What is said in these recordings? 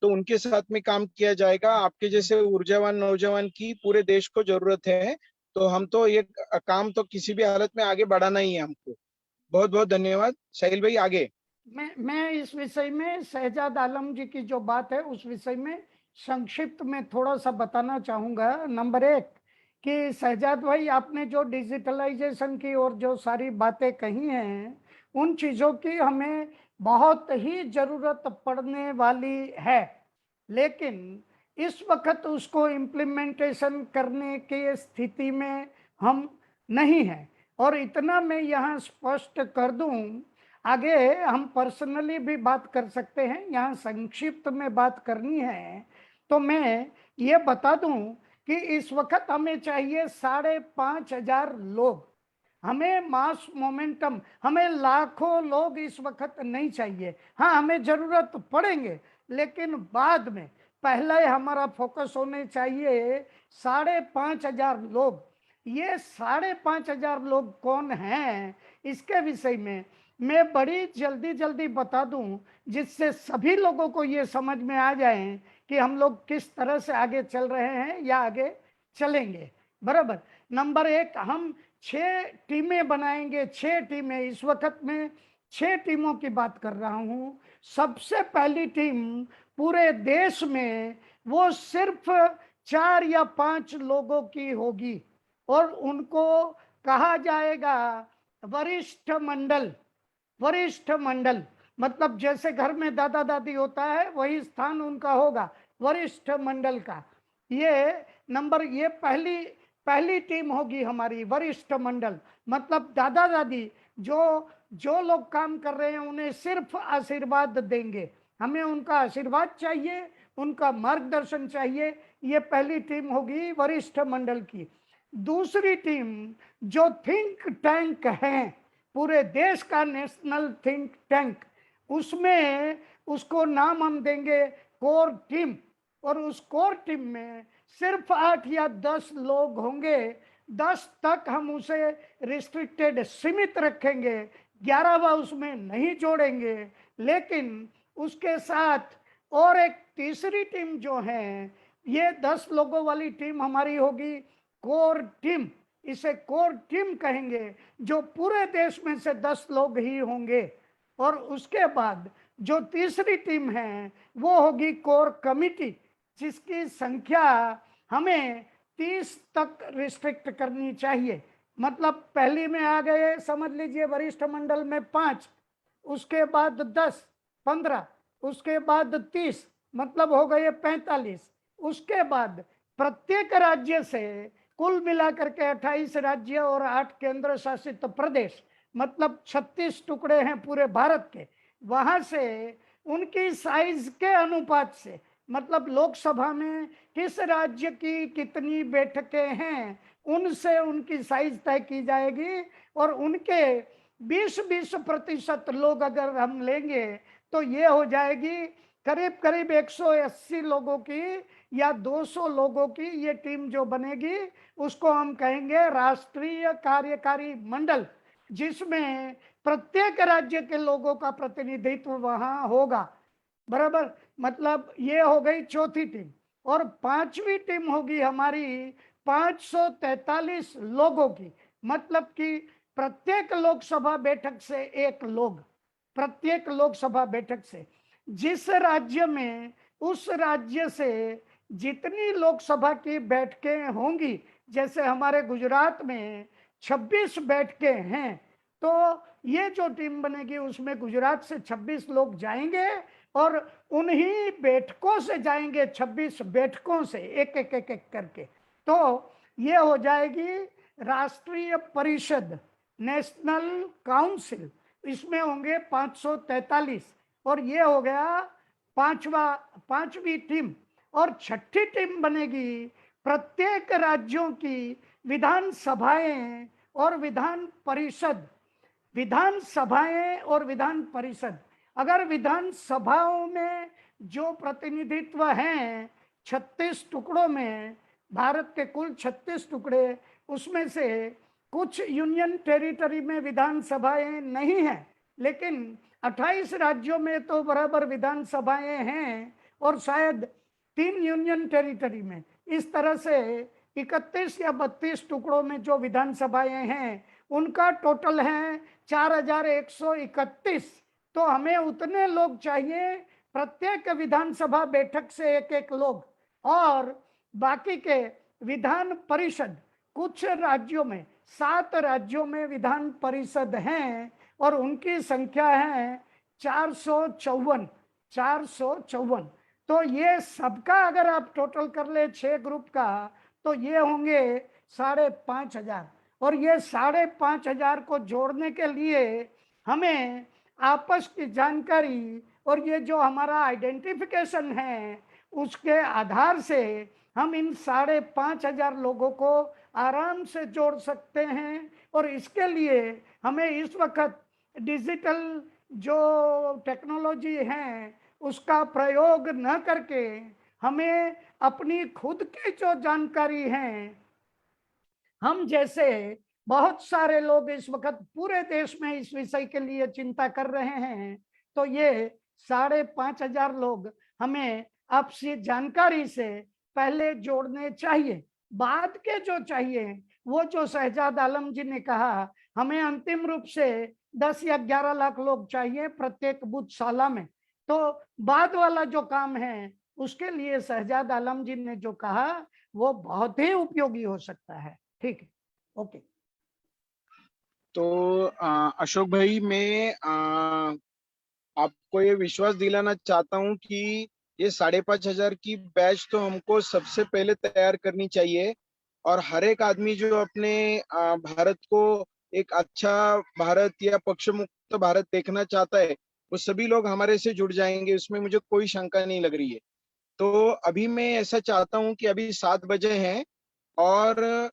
तो उनके साथ में काम किया जाएगा। आपके जैसे ऊर्जावान नौजवान की पूरे देश को जरूरत है। तो हम तो ये काम तो किसी भी हालत में आगे बढ़ाना ही है हमको। बहुत बहुत धन्यवाद। साहिल भाई आगे। मैं इस विषय में शहजाद आलम जी की जो बात है उस विषय में संक्षिप्त में थोड़ा सा बताना चाहूंगा। नंबर एक, कि शहजाद भाई आपने जो डिजिटलाइजेशन की और जो सारी बातें कही हैं उन चीज़ों की हमें बहुत ही ज़रूरत पड़ने वाली है, लेकिन इस वक्त उसको इम्प्लीमेंटेशन करने की स्थिति में हम नहीं हैं। और इतना मैं यहाँ स्पष्ट कर दूं, आगे हम पर्सनली भी बात कर सकते हैं, यहाँ संक्षिप्त में बात करनी है तो मैं ये बता दूं कि इस वक्त हमें चाहिए 5,500 लोग। हमें मास मोमेंटम, हमें लाखों लोग इस वक्त नहीं चाहिए। हाँ, हमें जरूरत पड़ेंगे, लेकिन बाद में पहले हमारा फोकस होने चाहिए 5,500 लोग। ये 5,500 लोग कौन हैं, इसके विषय में मैं बड़ी जल्दी जल्दी बता दूं, जिससे सभी लोगों को ये समझ में आ जाए कि हम लोग किस तरह से आगे चल रहे हैं या आगे चलेंगे। बराबर। नंबर एक, हम 6 टीमें बनाएंगे। 6 टीमें, इस वक्त में 6 टीमों की बात कर रहा हूं। सबसे पहली टीम पूरे देश में वो सिर्फ 4 या 5 लोगों की होगी और उनको कहा जाएगा वरिष्ठ मंडल। वरिष्ठ मंडल मतलब जैसे घर में दादा दादी होता है वही स्थान उनका होगा, वरिष्ठ मंडल का। ये नंबर, ये पहली पहली टीम होगी हमारी, वरिष्ठ मंडल। मतलब दादा दादी जो जो लोग काम कर रहे हैं उन्हें सिर्फ आशीर्वाद देंगे, हमें उनका आशीर्वाद चाहिए, उनका मार्गदर्शन चाहिए। ये पहली टीम होगी वरिष्ठ मंडल की। दूसरी टीम जो थिंक टैंक है, पूरे देश का नेशनल थिंक टैंक, उसमें उसको नाम हम देंगे कोर टीम। और उस कोर टीम में सिर्फ 8 या 10 लोग होंगे। 10 तक हम उसे रिस्ट्रिक्टेड, सीमित रखेंगे, 11वां उसमें नहीं जोड़ेंगे। लेकिन उसके साथ और एक तीसरी टीम जो है, ये 10 लोगों वाली टीम हमारी होगी कोर टीम। इसे कोर टीम कहेंगे, जो पूरे देश में से 10 लोग ही होंगे। और उसके बाद जो तीसरी टीम है वो होगी कोर कमिटी, जिसकी संख्या हमें 30 तक रिस्ट्रिक्ट करनी चाहिए। मतलब पहली में आ गए, समझ लीजिए वरिष्ठ मंडल में 5, उसके बाद 10, 15, उसके बाद 30, मतलब हो गए 45। उसके बाद प्रत्येक राज्य से कुल मिलाकर के 28 राज्य और 8 केंद्र शासित प्रदेश, मतलब 36 टुकड़े हैं पूरे भारत के। वहां से उनकी साइज के अनुपात से, मतलब लोकसभा में किस राज्य की कितनी बैठकें हैं उनसे उनकी साइज तय की जाएगी। और उनके 20-20% लोग अगर हम लेंगे तो ये हो जाएगी करीब करीब 180 लोगों की या 200 लोगों की ये टीम जो बनेगी, उसको हम कहेंगे राष्ट्रीय कार्यकारी मंडल, जिसमें प्रत्येक राज्य के लोगों का प्रतिनिधित्व वहां होगा। बराबर। मतलब ये हो गई चौथी टीम। और पांचवी टीम होगी हमारी 543 लोगों की, मतलब कि प्रत्येक लोकसभा बैठक से एक लोग, प्रत्येक लोकसभा बैठक से। जिस राज्य में उस राज्य से जितनी लोकसभा की बैठकें होंगी, जैसे हमारे गुजरात में 26 बैठकें हैं, तो ये जो टीम बनेगी उसमें गुजरात से 26 लोग जाएंगे और उन्हीं बैठकों से जाएंगे, 26 बैठकों से एक एक एक एक करके। तो ये हो जाएगी राष्ट्रीय परिषद, नेशनल काउंसिल। इसमें होंगे 543। और ये हो गया पांचवी टीम। और छठी टीम बनेगी प्रत्येक राज्यों की विधानसभाएं और विधान परिषद। विधानसभाएं और विधान परिषद, अगर विधानसभाओं में जो प्रतिनिधित्व हैं 36 टुकड़ों में, भारत के कुल 36 टुकड़े, उसमें से कुछ यूनियन टेरिटरी में विधानसभाएं नहीं हैं, लेकिन 28 राज्यों में तो बराबर विधानसभाएं हैं। और शायद 3 यूनियन टेरिटरी में, इस तरह से 31 या 32 टुकड़ों में जो विधानसभाएं हैं उनका टोटल है 4131। तो हमें उतने लोग चाहिए, प्रत्येक विधानसभा बैठक से एक एक लोग, और बाकी के विधान परिषद, कुछ राज्यों में 7 राज्यों में विधान परिषद हैं और उनकी संख्या है 454। तो ये सबका अगर आप टोटल कर ले 6 ग्रुप का, तो ये होंगे 5,500। और ये 5,500 को जोड़ने के लिए हमें आपस की जानकारी और ये जो हमारा आइडेंटिफिकेशन है उसके आधार से हम इन 5,500 लोगों को आराम से जोड़ सकते हैं। और इसके लिए हमें इस वक्त डिजिटल जो टेक्नोलॉजी है उसका प्रयोग न करके हमें अपनी खुद की जो जानकारी है, हम जैसे बहुत सारे लोग इस वक्त पूरे देश में इस विषय के लिए चिंता कर रहे हैं, तो ये 5,500 लोग हमें आपसी जानकारी से पहले जोड़ने चाहिए। बाद के जो चाहिए वो जो शहजाद आलम जी ने कहा, हमें अंतिम रूप से 10 या 11 लाख लोग चाहिए प्रत्येक बुधशाला में। तो बाद वाला जो काम है उसके लिए शहजाद आलम जी ने जो कहा वो बहुत ही उपयोगी हो सकता है। ठीक है, ओके। तो अशोक भाई, मैं आपको ये विश्वास दिलाना चाहता हूँ कि ये 5,500 की बैच तो हमको सबसे पहले तैयार करनी चाहिए। और हर एक आदमी जो अपने भारत को एक अच्छा भारत या पक्ष मुक्त भारत देखना चाहता है, वो सभी लोग हमारे से जुड़ जाएंगे, उसमें मुझे कोई शंका नहीं लग रही है। तो अभी मैं ऐसा चाहता हूँ कि अभी 7 बजे हैं, और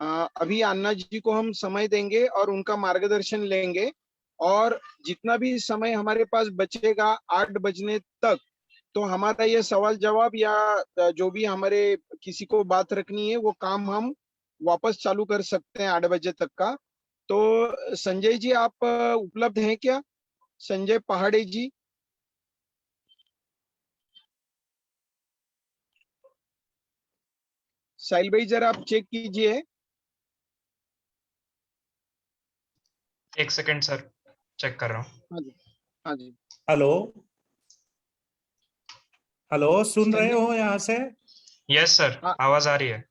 अभी अन्ना जी को हम समय देंगे और उनका मार्गदर्शन लेंगे। और जितना भी समय हमारे पास बचेगा 8 बजने तक, तो हमारा ये सवाल जवाब या जो भी हमारे किसी को बात रखनी है वो काम हम वापस चालू कर सकते हैं 8 बजे तक का। तो संजय जी, आप उपलब्ध हैं क्या? संजय पहाड़े जी। साहिल भाई, जरा आप चेक कीजिए। एक सेकंड सर, चेक कर रहा हूँ। हाँ जी, हाँ जी। हेलो हेलो, सुन रहे संजय, हो यहाँ से? यस सर, हाँ आवाज आ रही है।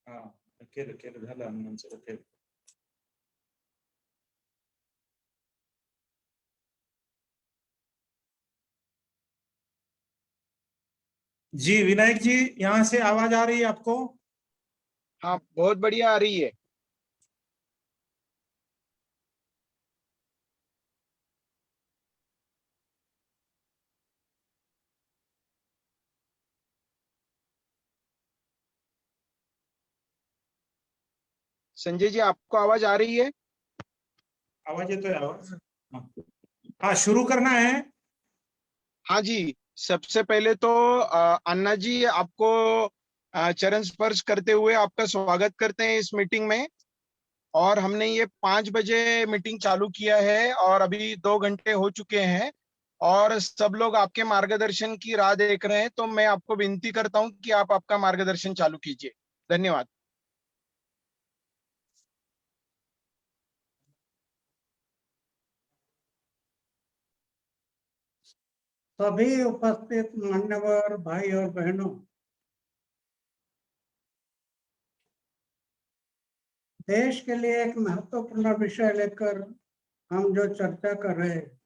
हाँ, केलं झालं आमचं. ओके. जी विनायक जी, यहाँ से आवाज आ रही है आपको? हाँ, बहुत बढ़िया आ रही है। संजय जी, आपको आवाज आ रही है? आवाज येतोय? आवाज हाँ, शुरू करना है। हाँ जी, सबसे पहले तो अन्ना जी, आपको चरण स्पर्श करते हुए आपका स्वागत करते हैं इस मीटिंग में। और हमने ये 5 बजे मीटिंग चालू किया है और अभी 2 घंटे हो चुके हैं, और सब लोग आपके मार्गदर्शन की राह देख रहे हैं। तो मैं आपको विनती करता हूं कि आप आपका मार्गदर्शन चालू कीजिए। धन्यवाद। सभी उपस्थित मान्यवर भाई और बहनों, देश के लिए एक महत्वपूर्ण विषय लेकर हम जो चर्चा कर रहे हैं,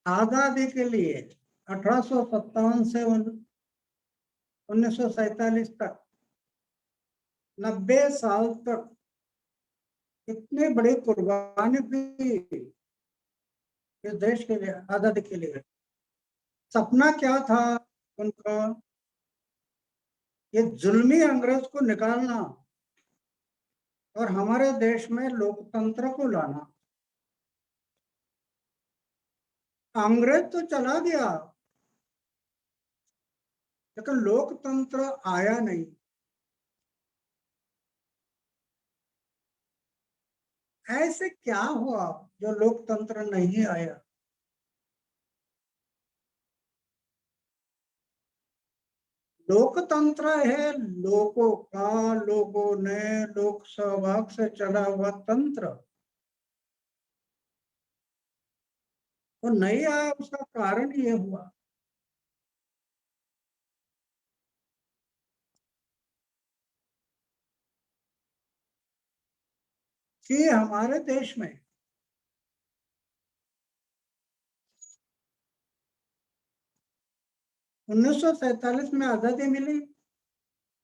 आजादी के लिए 1857 से 1947 तक 90 साल तक इतनी बड़ी कुर्बानी दी इस देश के लिए, आजादी के लिए। सपना क्या था उनका? ये जुल्मी अंग्रेज को निकालना और हमारे देश में लोकतंत्र को लाना। अंग्रेज तो चला गया, लेकिन लोकतंत्र आया नहीं। ऐसे क्या हुआ जो लोकतंत्र नहीं आया? लोकतंत्र है लोगों का, लोगों ने लोक सहभाग से चला हुआ तंत्र। वो नहीं आया, उसका कारण ये हुआ कि हमारे देश में 1947 में आजादी मिली,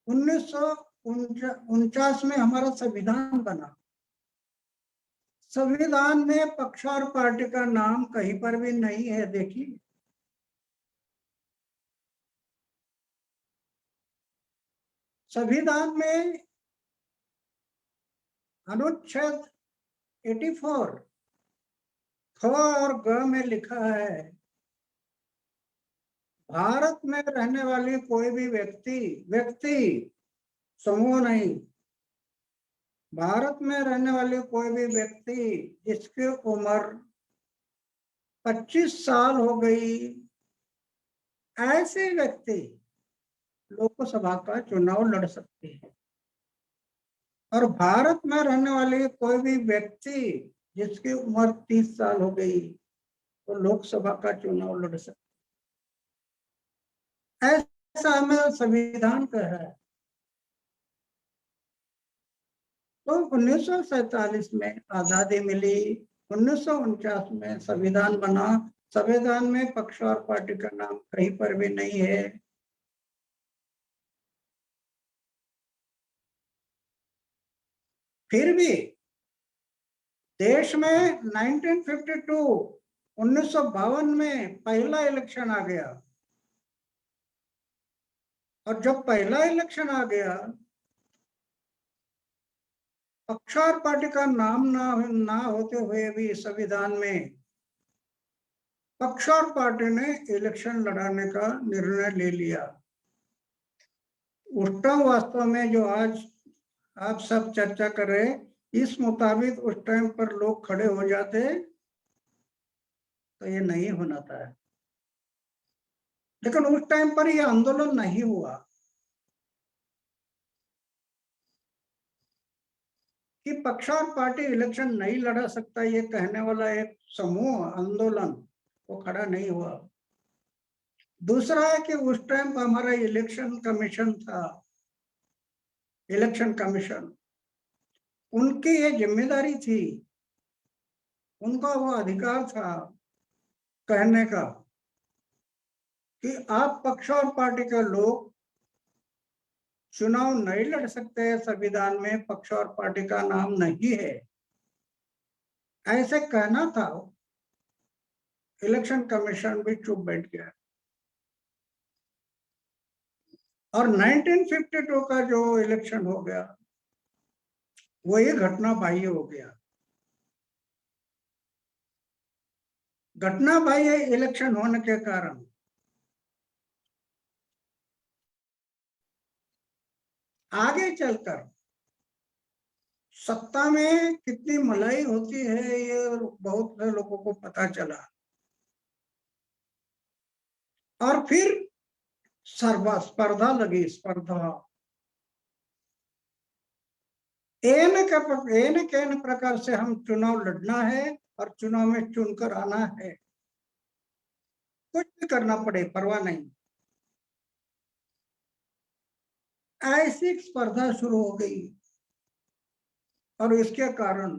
1949 में हमारा संविधान बना। संविधान में पक्षार पार्टी का नाम कहीं पर भी नहीं है। देखिए, संविधान में अनुच्छेद 84 ख और ग में लिखा है, भारत में रहने वाली कोई भी व्यक्ति समूह नहीं, भारत में रहने वाले कोई भी व्यक्ति जिसकी उम्र 25 साल हो गई, ऐसे व्यक्ति लोकसभा का चुनाव लड़ सकते हैं। और भारत में रहने वाले कोई भी व्यक्ति जिसकी उम्र 30 साल हो गई तो लोकसभा का चुनाव लड़ सकते, ऐसा हमें संविधान का है। तो 1947 में आजादी मिली, 1949 में संविधान बना। संविधान में पक्ष और पार्टी का नाम कहीं पर भी नहीं है। फिर भी देश में 1952 में पहला इलेक्शन आ गया, और जब पहला इलेक्शन आ गया, पक्ष और पार्टी का नाम ना होते हुए भी संविधान में पक्ष और पार्टी ने इलेक्शन लड़ाने का निर्णय ले लिया। उस टाइम वास्तव में जो आज आप सब चर्चा कर रहे, इस मुताबिक उस टाइम पर लोग खड़े हो जाते तो ये नहीं होना था। लेकिन उस टाइम पर ये आंदोलन नहीं हुआ कि पक्ष और पार्टी इलेक्शन नहीं लड़ा सकता, ये कहने वाला एक समूह आंदोलन वो खड़ा नहीं हुआ। दूसरा है कि उस टाइम पर हमारा इलेक्शन कमीशन था, इलेक्शन कमीशन, उनकी ये जिम्मेदारी थी, उनका वो अधिकार था कहने का कि आप पक्ष और पार्टी के लोग चुनाव नहीं लड़ सकते, संविधान में पक्ष और पार्टी का नाम नहीं है, ऐसे कहना था। इलेक्शन कमीशन भी चुप बैठ गया। और 1952 का जो इलेक्शन हो गया वही घटना बाह्य हो गया। घटना बाह्य इलेक्शन होने के कारण आगे चलकर सत्ता में कितनी मलाई होती है ये बहुत से लोगों को पता चला। और फिर स्पर्धा लगी, स्पर्धा एन प्रकार से हम चुनाव लड़ना है और चुनाव में चुनकर आना है, कुछ भी करना पड़े परवाह नहीं। ऐसी स्पर्धा शुरू हो गई और इसके कारण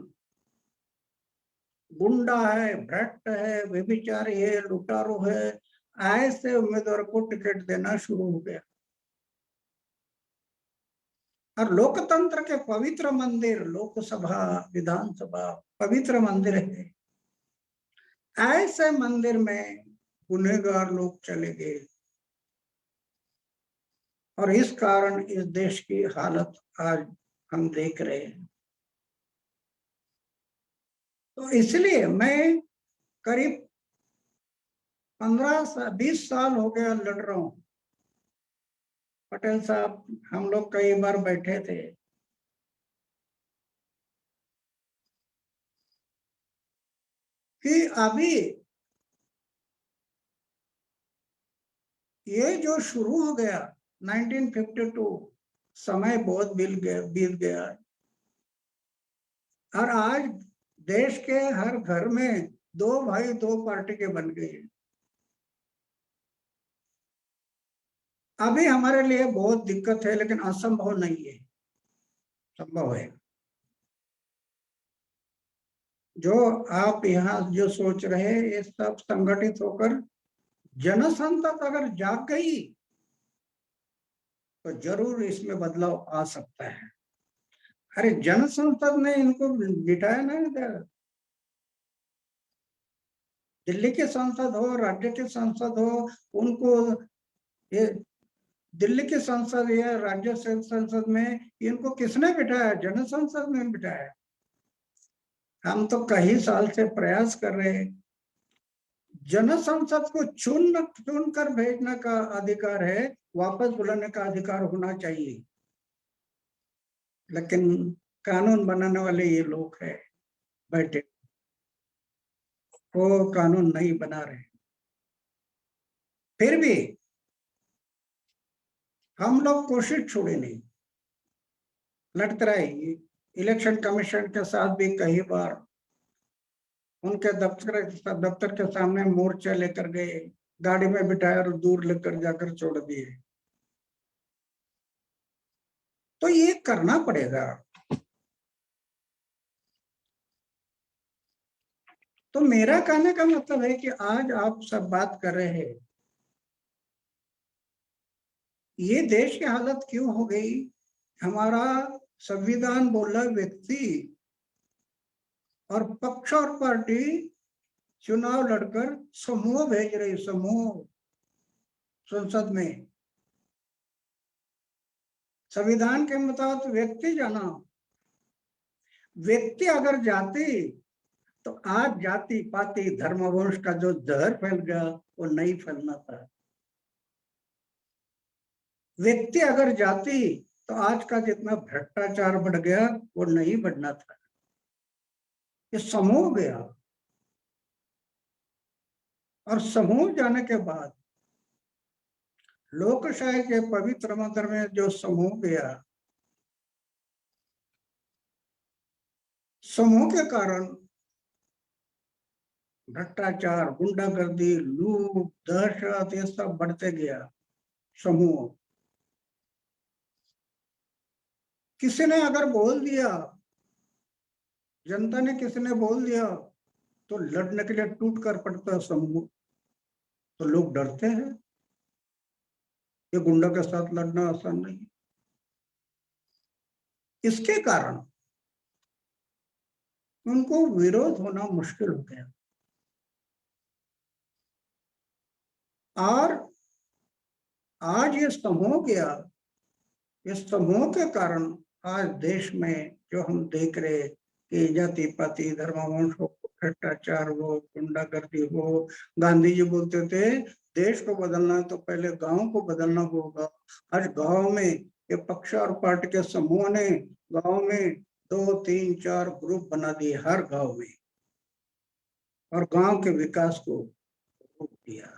गुंडा है, भ्रष्ट है, व्यभिचारी है, लुटारू है, ऐसे उम्मीदवार को टिकट देना शुरू हो गया। और लोकतंत्र के पवित्र मंदिर लोकसभा, विधानसभा पवित्र मंदिर है, ऐसे मंदिर में गुनहगार लोग चले गए और इस कारण इस देश की हालत आज हम देख रहे हैं। तो इसलिए मैं करीब 20 साल हो गया लड़ रहा हूं पटेल साहब, हम लोग कई बार बैठे थे, कि अभी ये जो शुरू हो गया 1952, समय बहुत बीत गया है, और आज देश के हर घर में 2 भाई 2 पार्टी के बन गए। अभी हमारे लिए बहुत दिक्कत है, लेकिन असंभव नहीं है, संभव है। जो आप यहाँ जो सोच रहे हैं, ये सब संगठित होकर जनसंसद अगर जाग गई तो जरूर इसमें बदलाव आ सकता है। अरे जनसंसद ने इनको बिठाया ना इधर, दिल्ली के सांसद हो, राज्य के सांसद हो, उनको ये दिल्ली की संसद या राज्य संसद में इनको किसने बिठाया? जनसंसद में बिठाया। हम तो कई साल से प्रयास कर रहे हैं, जनसंसद को चुन कर भेजने का अधिकार है, वापस बुलाने का अधिकार होना चाहिए, लेकिन कानून बनाने वाले ये लोग हैं बैठे, वो कानून नहीं बना रहे। फिर भी हम लोग कोशिश छोड़े नहीं, लड़ते रहे। इलेक्शन कमीशन के साथ भी कई बार उनके दफ्तर के सामने मोर्चा लेकर गए, गाड़ी में बिठाया और दूर लेकर जाकर छोड़ दिए। तो ये करना पड़ेगा। तो मेरा कहने का मतलब है कि आज आप सब बात कर रहे हैं, ये देश की हालत क्यों हो गई? हमारा संविधान बोला व्यक्ति और पक्ष और पार्टी चुनाव लड़कर समूह भेज रही, समूह संसद में। संविधान के मुताबिक व्यक्ति जाना, व्यक्ति अगर जाती तो आज जाति पाति धर्म वंश का जो जहर फैल गया वो नहीं फैलना था। व्यक्ति अगर जाती तो आज का जितना भ्रष्टाचार बढ़ गया वो नहीं बढ़ना था। ये समूह गया, और समूह जाने के बाद लोकशाही के पवित्र मंदिर में जो समूह गया, समूह के कारण भ्रष्टाचार, गुंडागर्दी, लूट, दहशत, ये सब बढ़ते गया। समूह किसी ने अगर बोल दिया, जनता ने किसी ने बोल दिया, तो लड़ने के लिए टूट कर पड़ता समूह। तो लोग डरते हैं, ये गुंडा के साथ लड़ना आसान नहीं। इसके कारण उनको विरोध होना मुश्किल हो गया, और आज ये समूह गया। इस समूह के कारण आज देश में जो हम देख रहे कि जाति पाति धर्म वंश हो, भ्रष्टाचार हो, गुंडागर्दी हो। गांधी जी बोलते थे देश को बदलना है तो पहले गांव को बदलना होगा। आज गांव में ये पक्ष और पार्टी के समूह ने गांव में 2, 3, 4 ग्रुप बना दिए हर गांव में, और गांव के विकास को रोक दिया।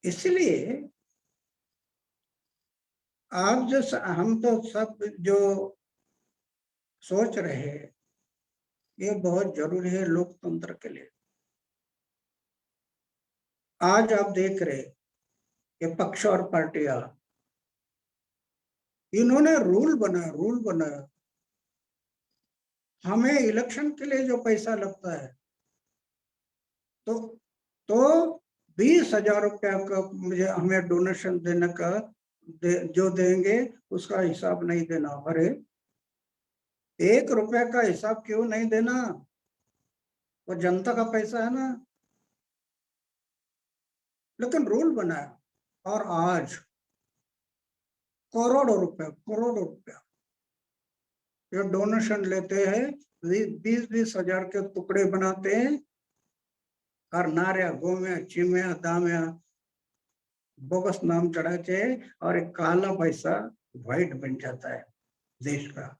इसलिए आप जो हम तो सब जो सोच रहे हैं, ये बहुत जरूरी है लोकतंत्र के लिए। आज आप देख रहे ये पक्ष और पार्टियां, इन्होंने रूल बनाया। हमें इलेक्शन के लिए जो पैसा लगता है तो 20,000 रुपया का मुझे हमें डोनेशन देने का जो देंगे उसका हिसाब नहीं देना। अरे 1 रुपया का हिसाब क्यों नहीं देना? वो जनता का पैसा है ना। लेकिन रूल बनाया, और आज करोड़ों रुपया ये डोनेशन लेते हैं। 20-20 हजार के टुकड़े बनाते हैं, और नार्या गोम्या चिम्या दाम्या बोगस नाम चढ़ाते और एक काला पैसा व्हाइट बन जाता है देश का।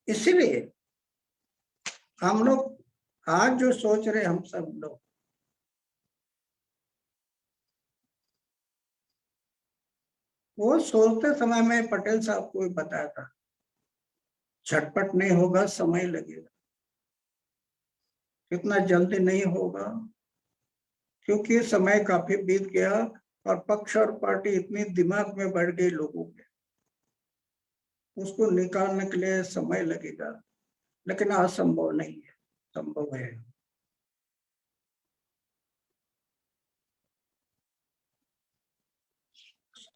इसीलिए हम लोग आज जो सोच रहे हम सब लोग, वो सोचते समय में पटेल साहब को भी बताया था, झटपट नहीं होगा, समय लगेगा, इतना जल्दी नहीं होगा, क्योंकि समय काफी बीत गया और पक्ष और पार्टी इतनी दिमाग में बढ़ गई लोगों के, उसको निकालने के लिए समय लगेगा, लेकिन असंभव नहीं है, संभव है।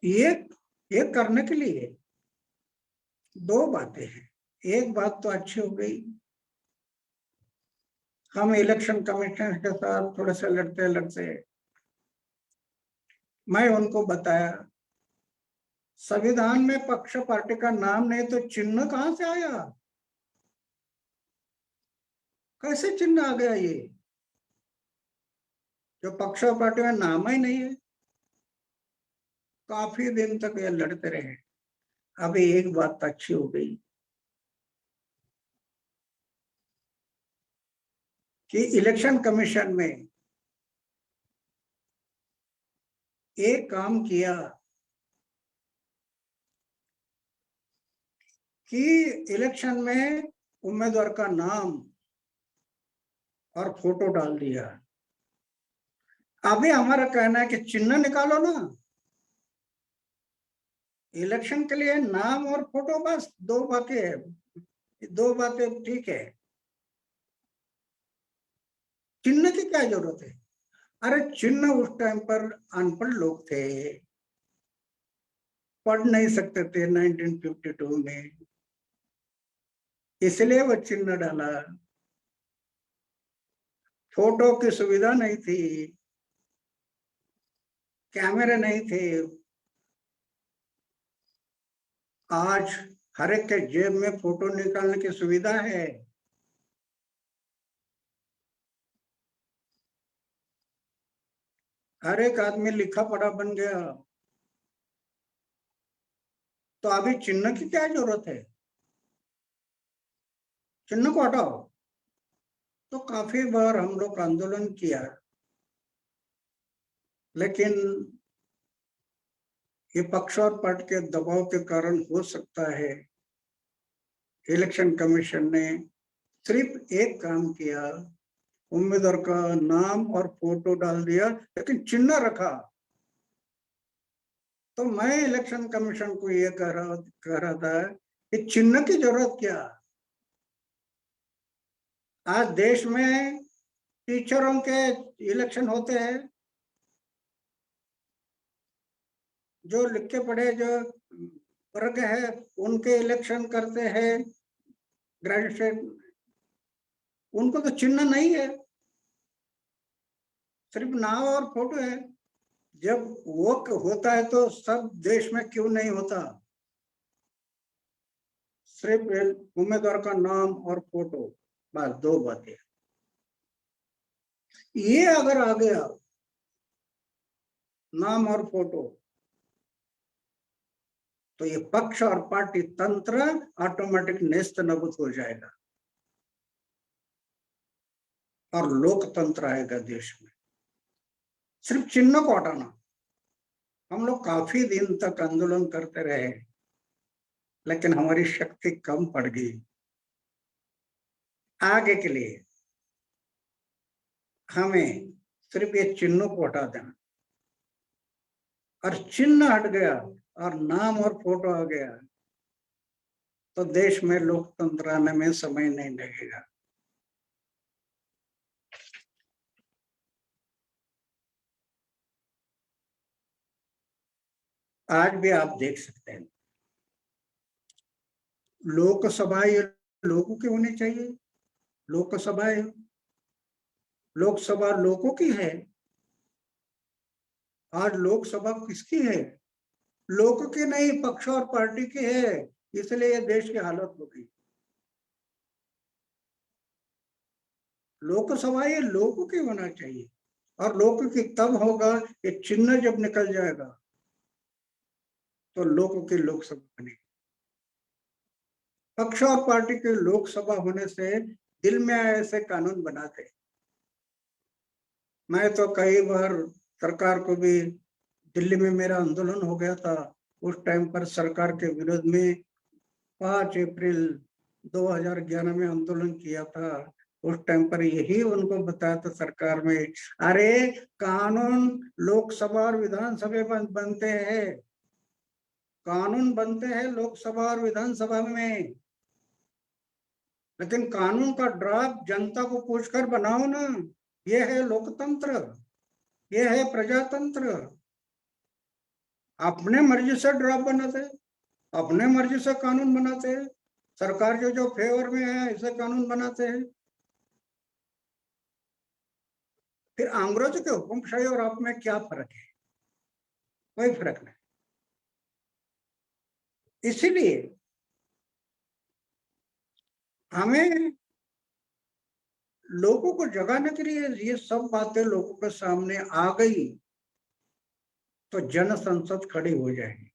ये करने के लिए दो बातें हैं। एक बात तो अच्छी हो गई, हम इलेक्शन कमीशन के साथ थोड़े से लड़ते लड़ते मैं उनको बताया, संविधान में पक्ष पार्टी का नाम नहीं तो चिन्ह कहां से आया, कैसे चिन्ह आ गया, ये जो पक्ष और पार्टी में नाम ही नहीं है। काफी दिन तक ये लड़ते रहे। अभी एक बात अच्छी हो गई कि इलेक्शन कमीशन में एक काम किया कि इलेक्शन में उम्मीदवार का नाम और फोटो डाल दिया। अभी हमारा कहना है कि चिन्ह निकालो ना, इलेक्शन के लिए नाम और फोटो बस दो बातें है, दो बातें ठीक है, चिन्ह की क्या जरूरत है। अरे चिन्ह उस टाइम पर अनपढ़ लोग थे, पढ़ नहीं सकते थे 1952 में, इसलिए वो चिन्ह डाला। फोटो की सुविधा नहीं थी, कैमरे नहीं थे। आज हर एक के जेब में फोटो निकालने की सुविधा है। हर एक आदमी लिखा पढ़ा बन गया, तो अभी चिन्ह की क्या जरूरत है, चिन्ह को हटाओ। तो काफी बार हम लोग आंदोलन किया, लेकिन ये पक्ष और पार्टी के दबाव के कारण हो सकता है इलेक्शन कमीशन ने सिर्फ एक काम किया, उम्मीदवार का नाम और फोटो डाल दिया, लेकिन चिन्ह रखा। तो मैं इलेक्शन कमीशन को ये कह रहा था कि चिन्ह की जरूरत क्या। आज देश में टीचरों के इलेक्शन होते हैं, जो लिख के पढ़े जो वर्ग है उनके इलेक्शन करते हैं, ग्रेजुएशन, उनको तो चिन्ह नहीं है, सिर्फ नाम और फोटो है। जब वो होता है तो सब देश में क्यों नहीं होता, सिर्फ उम्मीदवार का नाम और फोटो, बस दो बातें। ये अगर आ गया नाम और फोटो, तो ये पक्ष और पार्टी तंत्र ऑटोमेटिक नेस्त नबूद हो जाएगा और लोकतंत्र आएगा देश में। सिर्फ चिन्ह को हटाना, हम लोग काफी दिन तक आंदोलन करते रहे, लेकिन हमारी शक्ति कम पड़ गई। आगे के लिए हमें सिर्फ ये चिन्हों को हटा देना, और चिन्ह हट गया और नाम और फोटो आ गया तो देश में लोकतंत्र आने में समय नहीं लगेगा। आज भी आप देख सकते हैं लोकसभा ये लोगों की होनी चाहिए, लोकसभा लोगों की है। आज लोकसभा किसकी है, लोगों की नहीं, पक्ष और पार्टी की है, इसलिए ये देश की हालत हो गई। लोकसभा ये लोगों की होना चाहिए, और लौकिकी तब होगा कि चिन्ह जब निकल जाएगा तो लोगों की लोकसभा बनेगी। पक्ष और पार्टी की लोकसभा होने से दिल में आए ऐसे कानून बनाते। मैं तो कई बार सरकार को भी, दिल्ली में मेरा आंदोलन हो गया था, उस टाइम पर सरकार के विरोध में 5 अप्रैल 2011 में आंदोलन किया था। उस टाइम पर यही उनको बताया था सरकार में, अरे कानून लोकसभा और विधानसभा बनते हैं, कानून बनते हैं लोकसभा और विधानसभा में, लेकिन कानून का ड्राफ्ट जनता को पूछकर बनाओ ना। यह है लोकतंत्र, यह है प्रजातंत्र। अपने मर्जी से ड्राफ्ट बनाते, अपने मर्जी से कानून बनाते हैं, सरकार जो फेवर में है ऐसे कानून बनाते हैं। फिर अंग्रेजों के हुक्मशाही और आप में क्या फर्क है? कोई फर्क नहीं। इसीलिए हमें लोगों को जगाने के लिए ये सब बातें लोगों के सामने आ गई तो जन संसद खड़ी हो जाएगी।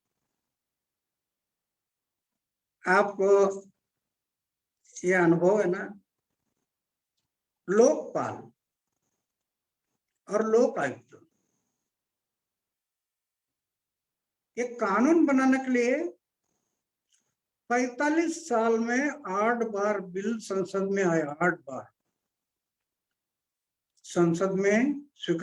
आपको ये अनुभव है ना, लोकपाल और लोक आयुक्त, ये कानून बनाने के लिए 45 साल में 8 बार बिल संसद में आया, 8 बार संसद में स्वीकार